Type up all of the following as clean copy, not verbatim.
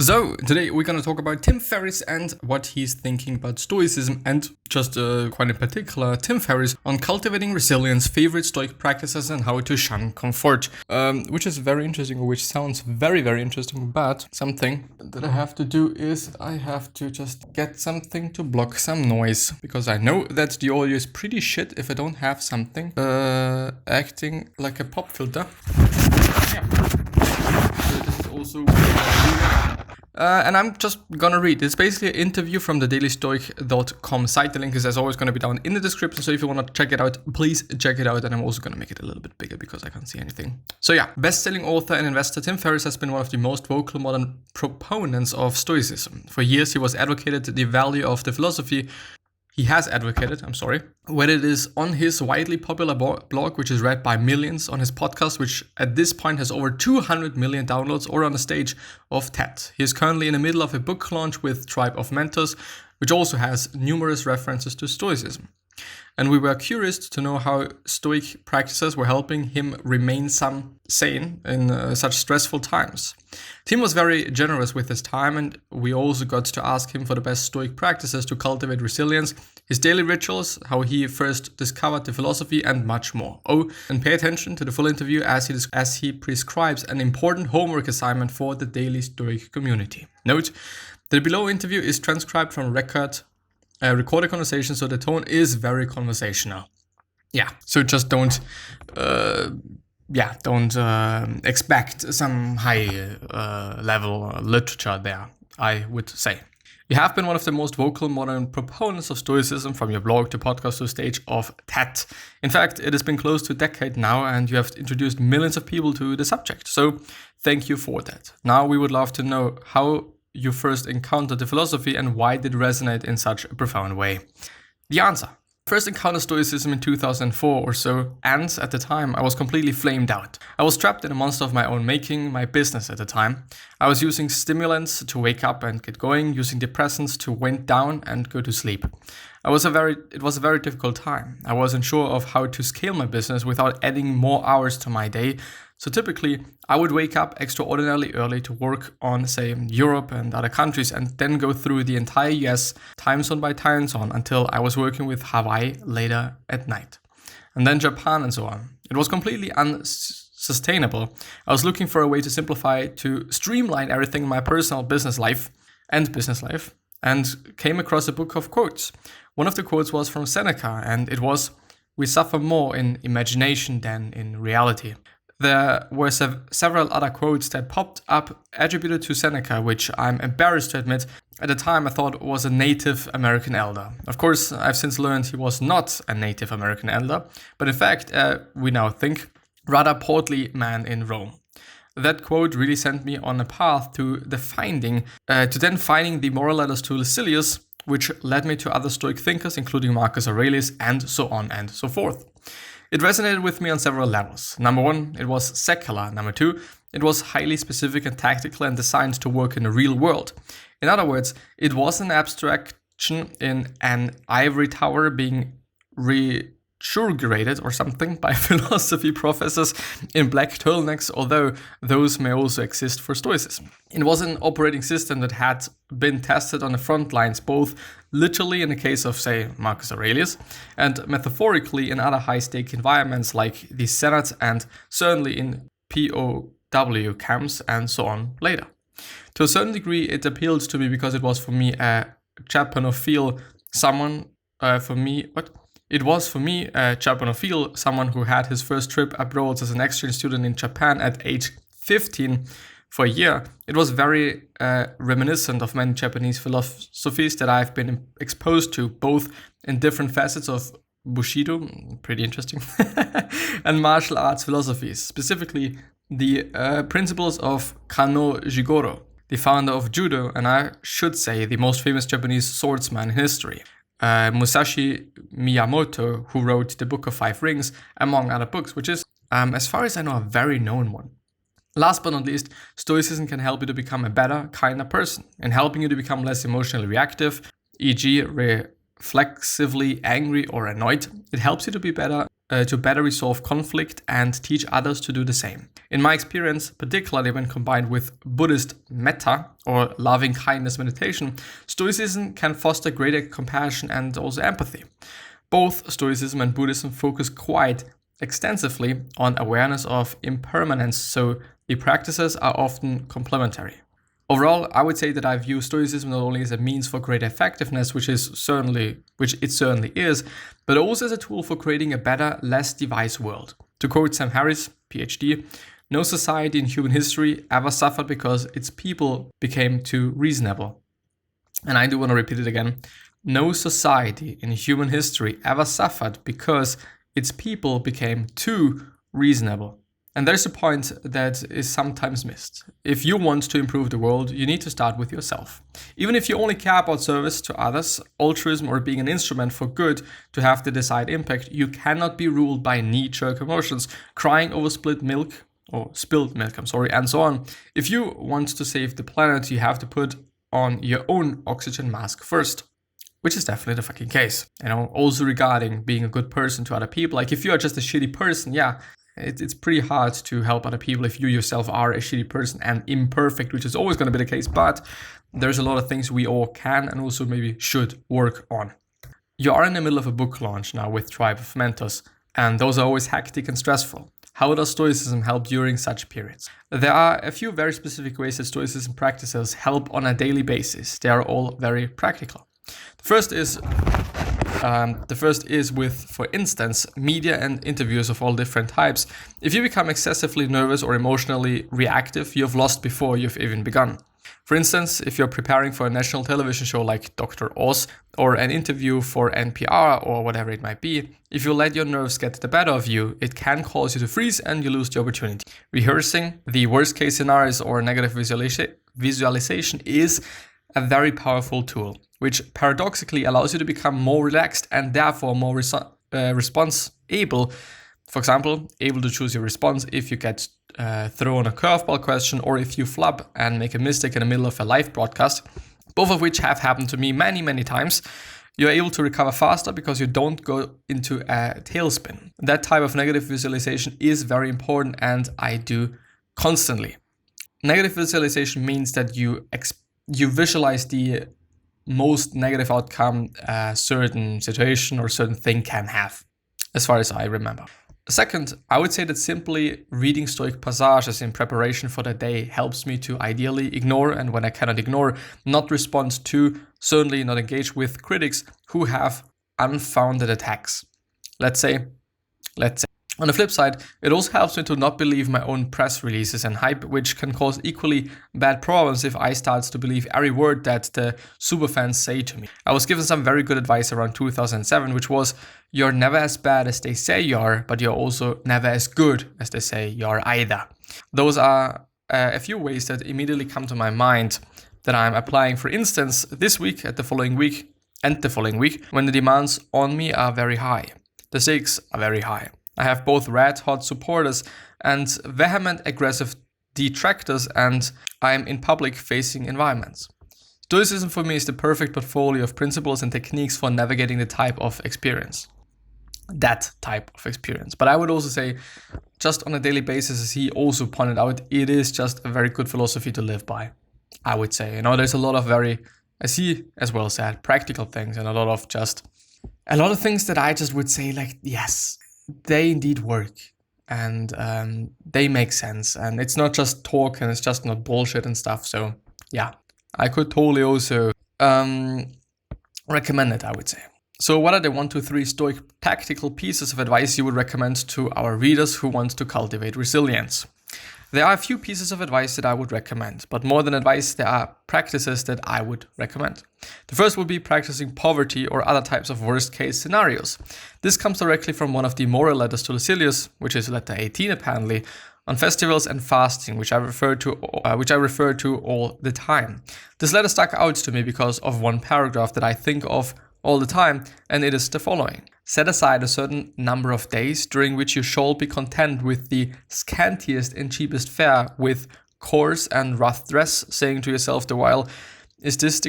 So, today we're going to talk about Tim Ferriss and what he's thinking about Stoicism and just quite in particular Tim Ferriss on cultivating resilience, favorite Stoic practices and how to shun comfort, which is very interesting, or which sounds very, very interesting, but something that I have to do is I have to just get something to block some noise, because I know that the audio is pretty shit if I don't have something acting like a pop filter. Yeah. So this is also and I'm just gonna read. It's basically an interview from the dailystoic.com site. The link is as always gonna be down in the description. So if you wanna check it out, please check it out. And I'm also gonna make it a little bit bigger because I can't see anything. So yeah, best-selling author and investor Tim Ferriss has been one of the most vocal modern proponents of Stoicism. For years, he was advocated the value of the philosophy. He has advocated, whether it is on his widely popular blog, which is read by millions, on his podcast, which at this point has over 200 million downloads, or on the stage of TED. He is currently in the middle of a book launch with Tribe of Mentors, which also has numerous references to Stoicism. And we were curious to know how Stoic practices were helping him remain sane in such stressful times. Tim was very generous with his time, and we also got to ask him for the best Stoic practices to cultivate resilience, his daily rituals, how he first discovered the philosophy, and much more. Oh, and pay attention to the full interview as he prescribes an important homework assignment for the daily Stoic community. Note, the below interview is transcribed from recorded conversation, so the tone is very conversational. Yeah, so just don't expect some high level literature there, I would say. You have been one of the most vocal modern proponents of Stoicism, from your blog to podcast to stage of TED. In fact, it has been close to a decade now, and you have introduced millions of people to the subject. So thank you for that. Now we would love to know how you first encountered the philosophy and why did it resonate in such a profound way. The answer. First encountered Stoicism in 2004 or so, and at the time I was completely flamed out. I was trapped in a monster of my own making, my business at the time. I was using stimulants to wake up and get going, using depressants to wind down and go to sleep. It was a very difficult time. I wasn't sure of how to scale my business without adding more hours to my day. So typically, I would wake up extraordinarily early to work on, say, Europe and other countries, and then go through the entire US time zone by time zone until I was working with Hawaii later at night. And then Japan and so on. It was completely unsustainable. I was looking for a way to simplify, to streamline everything in my personal business life, and came across a book of quotes. One of the quotes was from Seneca, and it was, "We suffer more in imagination than in reality." There were several other quotes that popped up attributed to Seneca, which I'm embarrassed to admit at the time I thought was a Native American elder. Of course, I've since learned he was not a Native American elder, but in fact, we now think, rather portly man in Rome. That quote really sent me on a path to finding the moral letters to Lucilius, which led me to other Stoic thinkers, including Marcus Aurelius, and so on and so forth. It resonated with me on several levels. Number one, it was secular. Number two, it was highly specific and tactical and designed to work in the real world. In other words, it was an abstraction in an ivory tower being resurgerated or something by philosophy professors in black turtlenecks, although those may also exist for Stoicism. It was an operating system that had been tested on the front lines, both literally in the case of, say, Marcus Aurelius, and metaphorically in other high-stake environments like the Senate and certainly in POW camps and so on later. To a certain degree, it appealed to me because it was for me a Japanophile, someone who had his first trip abroad as an exchange student in Japan at age 15 for a year. It was very reminiscent of many Japanese philosophies that I've been exposed to, both in different facets of Bushido, pretty interesting, and martial arts philosophies, specifically the principles of Kano Jigoro, the founder of Judo, and I should say the most famous Japanese swordsman in history. Musashi Miyamoto, who wrote the Book of Five Rings, among other books, which is, as far as I know, a very known one. Last but not least, Stoicism can help you to become a better, kinder person, in helping you to become less emotionally reactive, e.g. reflexively angry or annoyed. It helps you to be better to better resolve conflict and teach others to do the same. In my experience, particularly when combined with Buddhist metta or loving kindness meditation, Stoicism can foster greater compassion and also empathy. Both Stoicism and Buddhism focus quite extensively on awareness of impermanence, so the practices are often complementary. Overall, I would say that I view Stoicism not only as a means for greater effectiveness, which it certainly is, but also as a tool for creating a better, less devised world. To quote Tim Ferriss, PhD, "No society in human history ever suffered because its people became too reasonable." And I do want to repeat it again. No society in human history ever suffered because its people became too reasonable. And there's a point that is sometimes missed. If you want to improve the world, you need to start with yourself. Even if you only care about service to others, altruism, or being an instrument for good to have the desired impact, you cannot be ruled by knee-jerk emotions, crying over spilled milk, and so on. If you want to save the planet, you have to put on your own oxygen mask first. Which is definitely the fucking case. Also regarding being a good person to other people. Like if you are just a shitty person, it's pretty hard to help other people if you yourself are a shitty person and imperfect, which is always going to be the case. But there's a lot of things we all can and also maybe should work on. You are in the middle of a book launch now with Tribe of Mentors, and those are always hectic and stressful. How does Stoicism help during such periods? There are a few very specific ways that Stoicism practices help on a daily basis. They are all very practical. The first is with, for instance, media and interviews of all different types. If you become excessively nervous or emotionally reactive, you've lost before you've even begun. For instance, if you're preparing for a national television show like Dr. Oz or an interview for NPR or whatever it might be, if you let your nerves get the better of you, it can cause you to freeze and you lose the opportunity. Rehearsing the worst case scenarios or negative visualization is a very powerful tool, which paradoxically allows you to become more relaxed and therefore more response able. For example, able to choose your response if you get thrown a curveball question or if you flub and make a mistake in the middle of a live broadcast, both of which have happened to me many, many times. You're able to recover faster because you don't go into a tailspin. That type of negative visualization is very important, and I do constantly. Negative visualization means that you visualize the most negative outcome a certain situation or certain thing can have, as far as I remember. Second, I would say that simply reading Stoic passages in preparation for the day helps me to ideally ignore, and when I cannot ignore, not respond to, certainly not engage with critics who have unfounded attacks. Let's say. On the flip side, it also helps me to not believe my own press releases and hype, which can cause equally bad problems if I start to believe every word that the superfans say to me. I was given some very good advice around 2007, which was, you're never as bad as they say you are, but you're also never as good as they say you are either. Those are a few ways that immediately come to my mind that I'm applying, for instance, this week, the following week, when the demands on me are very high. The stakes are very high. I have both red-hot supporters and vehement, aggressive detractors, and I'm in public-facing environments. Stoicism for me is the perfect portfolio of principles and techniques for navigating that type of experience. But I would also say, just on a daily basis, as he also pointed out, it is just a very good philosophy to live by, I would say. There's a lot of very, as he as well said, practical things, and a lot of things that I just would say, like, yes, they indeed work, and they make sense, and it's not just talk, and it's just not bullshit and stuff. So yeah, I could totally also recommend it, I would say. So what are the 1, 2, 3 Stoic tactical pieces of advice you would recommend to our readers who want to cultivate resilience? There are a few pieces of advice that I would recommend, but more than advice, there are practices that I would recommend. The first would be practicing poverty or other types of worst-case scenarios. This comes directly from one of the moral letters to Lucilius, which is letter 18 apparently, on festivals and fasting, which I refer to all the time. This letter stuck out to me because of one paragraph that I think of all the time, and it is the following. Set aside a certain number of days during which you shall be content with the scantiest and cheapest fare, with coarse and rough dress, saying to yourself the while, is this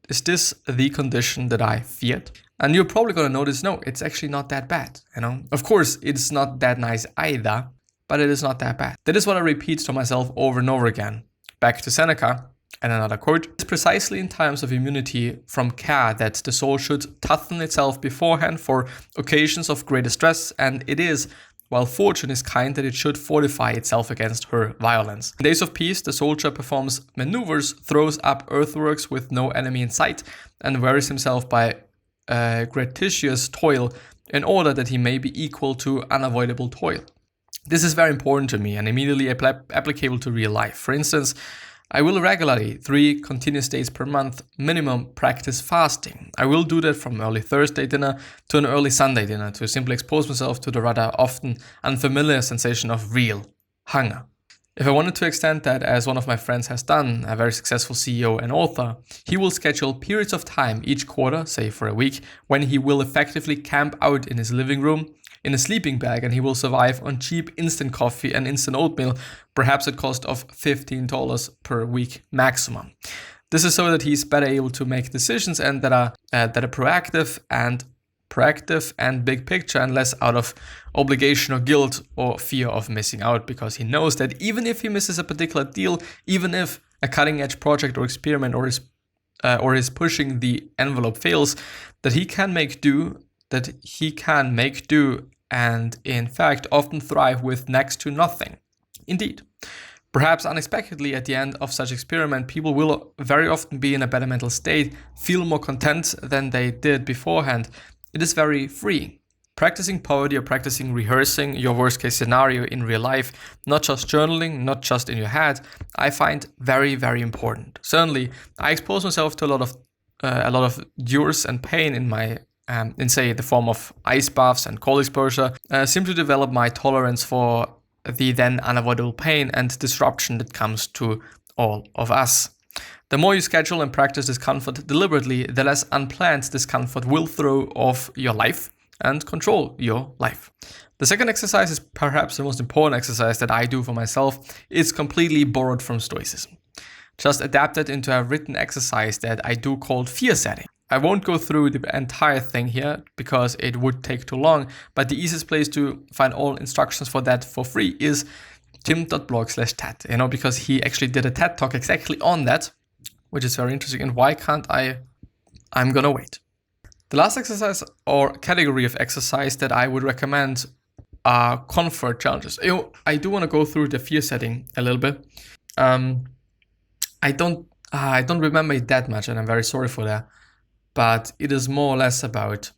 Is this the condition that I feared? And you're probably going to notice, no, it's actually not that bad. Of course, it's not that nice either, but it is not that bad. That is what I repeat to myself over and over again. Back to Seneca and another quote. It's precisely in times of immunity from care that the soul should toughen itself beforehand for occasions of greater stress, and it is, while fortune is kind, that it should fortify itself against her violence. In days of peace, the soldier performs maneuvers, throws up earthworks with no enemy in sight, and wearies himself by gratuitous toil in order that he may be equal to unavoidable toil. This is very important to me and immediately applicable to real life. For instance, I will regularly, 3 continuous days per month minimum, practice fasting. I will do that from early Thursday dinner to an early Sunday dinner to simply expose myself to the rather often unfamiliar sensation of real hunger. If I wanted to extend that, as one of my friends has done, a very successful CEO and author, he will schedule periods of time each quarter, say for a week, when he will effectively camp out in his living room, in a sleeping bag, and he will survive on cheap instant coffee and instant oatmeal, perhaps at cost of $15 per week maximum. This is so that he's better able to make decisions and that are proactive and big picture, and less out of obligation or guilt or fear of missing out, because he knows that even if he misses a particular deal, even if a cutting edge project or experiment or his pushing the envelope fails, that he can make do, and in fact often thrive with next to nothing. Indeed. Perhaps unexpectedly at the end of such experiment, people will very often be in a better mental state, feel more content than they did beforehand. It is very freeing. Practicing poetry or practicing rehearsing your worst case scenario in real life, not just journaling, not just in your head, I find very, very important. Certainly, I expose myself to a lot of duress and pain in say the form of ice baths and cold exposure, simply to develop my tolerance for the then unavoidable pain and disruption that comes to all of us. The more you schedule and practice discomfort deliberately, the less unplanned discomfort will throw off your life and control your life. The second exercise is perhaps the most important exercise that I do for myself. It's completely borrowed from Stoicism, just adapted into a written exercise that I do called fear setting. I won't go through the entire thing here because it would take too long, but the easiest place to find all instructions for that for free is tim.blog/TED, because he actually did a TED talk exactly on that, which is very interesting. And why can't I'm gonna wait. The last exercise or category of exercise that I would recommend are comfort challenges. I do want to go through the fear setting a little bit. I don't remember it that much, and I'm very sorry for that. But it is more or less about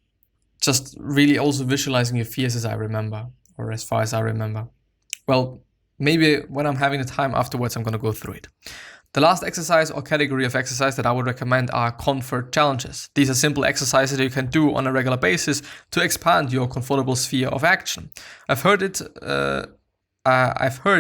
just really also visualizing your fears as I remember, or as far as I remember. Well, maybe when I'm having the time afterwards, I'm going to go through it. The last exercise or category of exercise that I would recommend are comfort challenges. These are simple exercises that you can do on a regular basis to expand your comfortable sphere of action. I've heard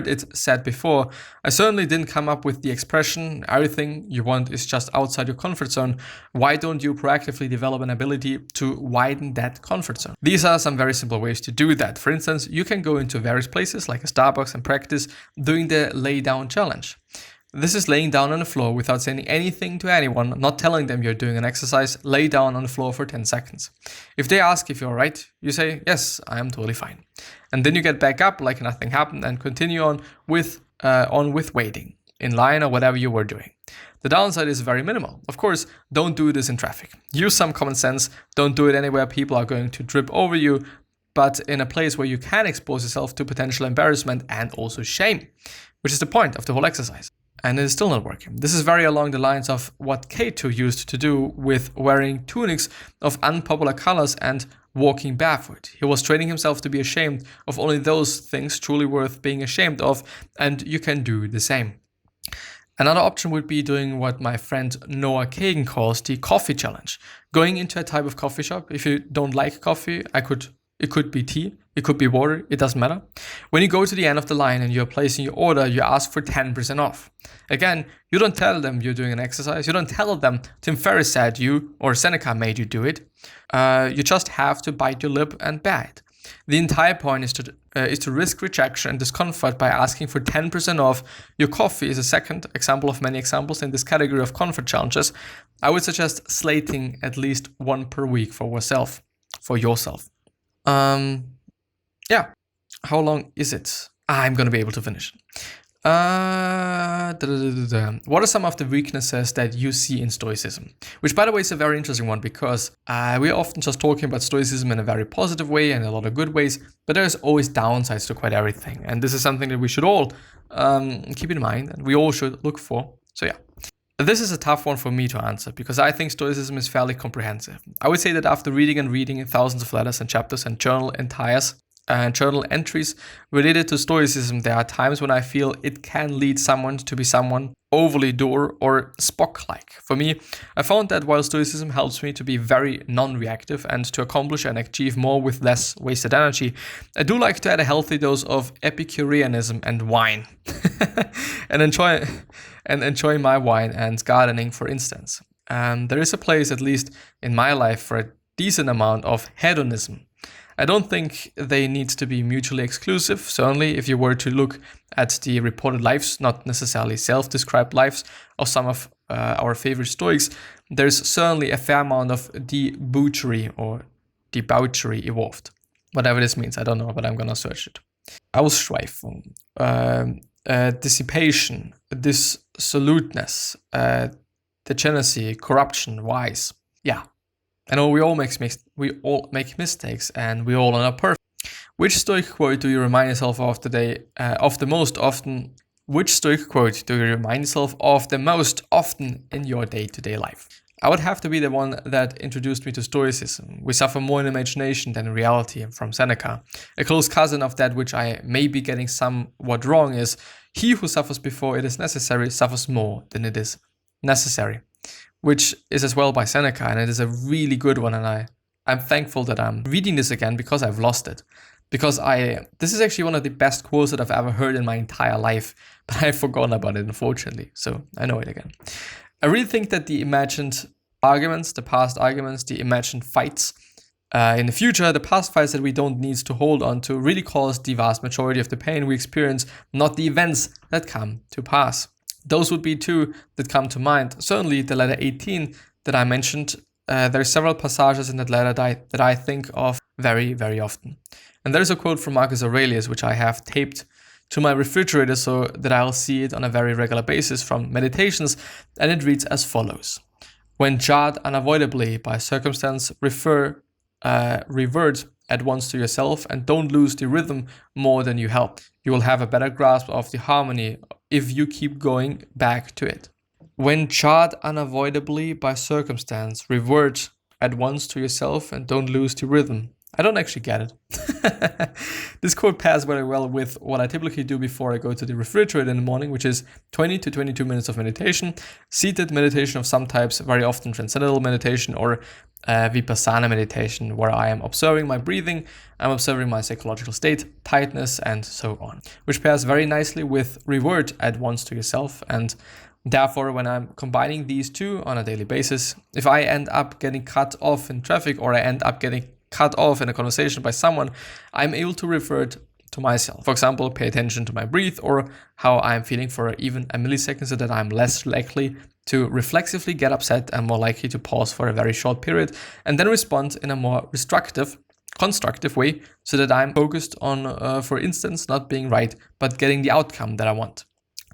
it said before. I certainly didn't come up with the expression, everything you want is just outside your comfort zone. Why don't you proactively develop an ability to widen that comfort zone? These are some very simple ways to do that. For instance, you can go into various places like a Starbucks and practice doing the lay down challenge. This is laying down on the floor without saying anything to anyone, not telling them you're doing an exercise. Lay down on the floor for 10 seconds. If they ask if you're all right, you say, yes, I am totally fine. And then you get back up like nothing happened and continue on with waiting, in line or whatever you were doing. The downside is very minimal. Of course, don't do this in traffic. Use some common sense. Don't do it anywhere people are going to trip over you, but in a place where you can expose yourself to potential embarrassment and also shame, which is the point of the whole exercise. And it is still not working. This is very along the lines of what Cato used to do with wearing tunics of unpopular colors and walking barefoot. He was training himself to be ashamed of only those things truly worth being ashamed of, and you can do the same. Another option would be doing what my friend Noah Kagan calls the coffee challenge. Going into a type of coffee shop. If you don't like coffee, it could be tea, it could be water, it doesn't matter. When you go to the end of the line and you're placing your order, you ask for 10% off. Again, you don't tell them you're doing an exercise. You don't tell them Tim Ferriss said you or Seneca made you do it. You just have to bite your lip and bear it. The entire point is to risk rejection and discomfort by asking for 10% off your coffee is a second example of many examples in this category of comfort challenges. I would suggest slating at least one per week for yourself. Yeah. How long is it? I'm going to be able to finish. What are some of the weaknesses that you see in Stoicism? Which, by the way, is a very interesting one because we're often just talking about Stoicism in a very positive way and a lot of good ways, but there's always downsides to quite everything. And this is something that we should all keep in mind and we all should look for. So yeah. This is a tough one for me to answer because I think Stoicism is fairly comprehensive. I would say that after reading thousands of letters and chapters and journal entries related to Stoicism, there are times when I feel it can lead someone to be someone overly dour or Spock-like. For me, I found that while Stoicism helps me to be very non-reactive and to accomplish and achieve more with less wasted energy, I do like to add a healthy dose of Epicureanism and wine and enjoy my wine and gardening, for instance. There is a place, at least in my life, for a decent amount of hedonism. I don't think they need to be mutually exclusive. Certainly, if you were to look at the reported lives, not necessarily self-described lives of some of our favorite Stoics, there's certainly a fair amount of debauchery involved. Whatever this means, I don't know, but I'm gonna search it. Ausschweifung, dissipation, dissoluteness, degeneracy, corruption, vice. Yeah. I know we all make mistakes, and we all are not perfect. Which Stoic quote do you remind yourself of today? Which Stoic quote do you remind yourself of the most often in your day-to-day life? I would have to be the one that introduced me to Stoicism. We suffer more in imagination than in reality, from Seneca. A close cousin of that, which I may be getting somewhat wrong, is he who suffers before it is necessary suffers more than it is necessary. Which is as well by Seneca, and it is a really good one, and I'm thankful that I'm reading this again because I've lost it. Because this is actually one of the best quotes that I've ever heard in my entire life, but I've forgotten about it, unfortunately, so I know it again. I really think that the imagined arguments, the past arguments, the imagined fights in the future, the past fights that we don't need to hold on to really cause the vast majority of the pain we experience, not the events that come to pass. Those would be two that come to mind. Certainly the letter 18 that I mentioned, there are several passages in that letter that I think of very, very often. And there's a quote from Marcus Aurelius, which I have taped to my refrigerator so that I'll see it on a very regular basis from Meditations, and it reads as follows. When jarred unavoidably by circumstance, revert at once to yourself and don't lose the rhythm more than you help. You will have a better grasp of the harmony if you keep going back to it. When jarred unavoidably by circumstance, revert at once to yourself and don't lose the rhythm. I don't actually get it. This quote pairs very well with what I typically do before I go to the refrigerator in the morning, which is 20 to 22 minutes of meditation, seated meditation of some types, very often transcendental meditation or vipassana meditation, where I am observing my breathing, I'm observing my psychological state, tightness, and so on, which pairs very nicely with revert at once to yourself. And therefore, when I'm combining these two on a daily basis, if I end up getting cut off in traffic or I end up getting cut off in a conversation by someone, I'm able to revert to myself. For example, pay attention to my breath or how I'm feeling for even a millisecond so that I'm less likely to reflexively get upset and more likely to pause for a very short period and then respond in a more constructive way so that I'm focused on, for instance, not being right, but getting the outcome that I want.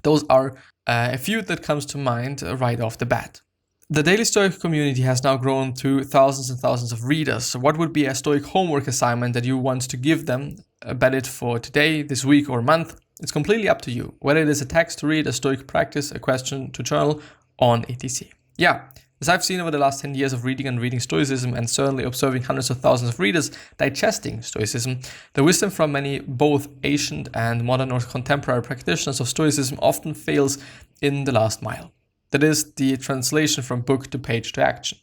Those are a few that comes to mind right off the bat. The Daily Stoic community has now grown to thousands and thousands of readers. So what would be a Stoic homework assignment that you want to give them, bet it for today, this week, or month? It's completely up to you. Whether it is a text to read, a Stoic practice, a question to journal, on etc. Yeah, as I've seen over the last 10 years of reading Stoicism and certainly observing hundreds of thousands of readers digesting Stoicism, the wisdom from many both ancient and modern or contemporary practitioners of Stoicism often fails in the last mile. That is the translation from book to page to action.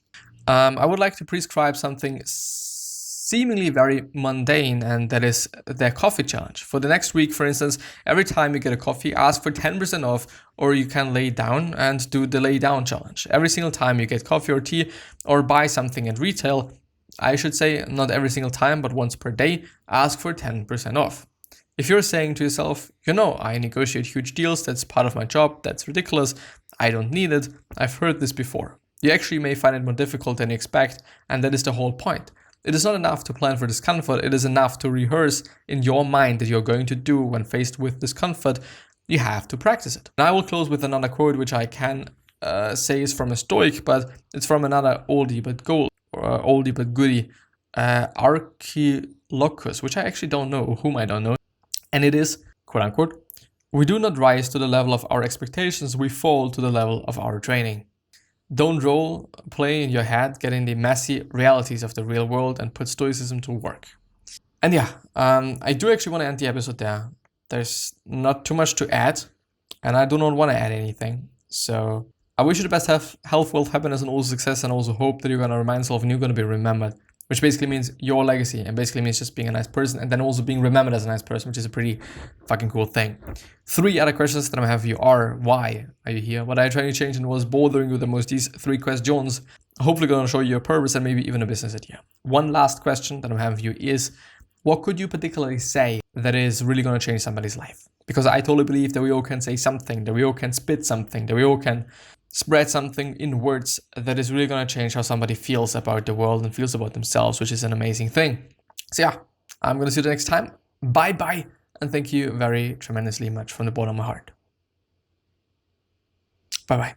I would like to prescribe something seemingly very mundane, and that is their coffee challenge. For the next week, for instance, every time you get a coffee, ask for 10% off, or you can lay down and do the lay down challenge. Every single time you get coffee or tea or buy something at retail, I should say not every single time, but once per day, ask for 10% off. If you're saying to yourself, I negotiate huge deals, that's part of my job, that's ridiculous, I don't need it, I've heard this before. You actually may find it more difficult than you expect, and that is the whole point. It is not enough to plan for discomfort, it is enough to rehearse in your mind that you're going to do when faced with discomfort. You have to practice it. And I will close with another quote, which I can say is from a Stoic, but it's from another oldie but goodie, Archilochus, which I actually don't know, whom I don't know. And it is, quote unquote, we do not rise to the level of our expectations, we fall to the level of our training. Don't role play in your head, get in the messy realities of the real world and put Stoicism to work. And I do actually want to end the episode there. There's not too much to add, and I do not want to add anything. So I wish you the best health, wealth, happiness, and also success, and also hope that you're going to remind yourself and you're going to be remembered, which basically means your legacy, and basically means just being a nice person and then also being remembered as a nice person, which is a pretty fucking cool thing. 3 other questions that I have for you are, why are you here? What are you trying to change and what's bothering you the most? These 3 questions hopefully going to show you a purpose and maybe even a business idea. One last question that I have for you is, what could you particularly say that is really going to change somebody's life? Because I totally believe that we all can say something, that we all can spit something, that we all can spread something in words that is really going to change how somebody feels about the world and feels about themselves, which is an amazing thing. So I'm going to see you the next time. Bye, and thank you very tremendously much from the bottom of my heart. Bye.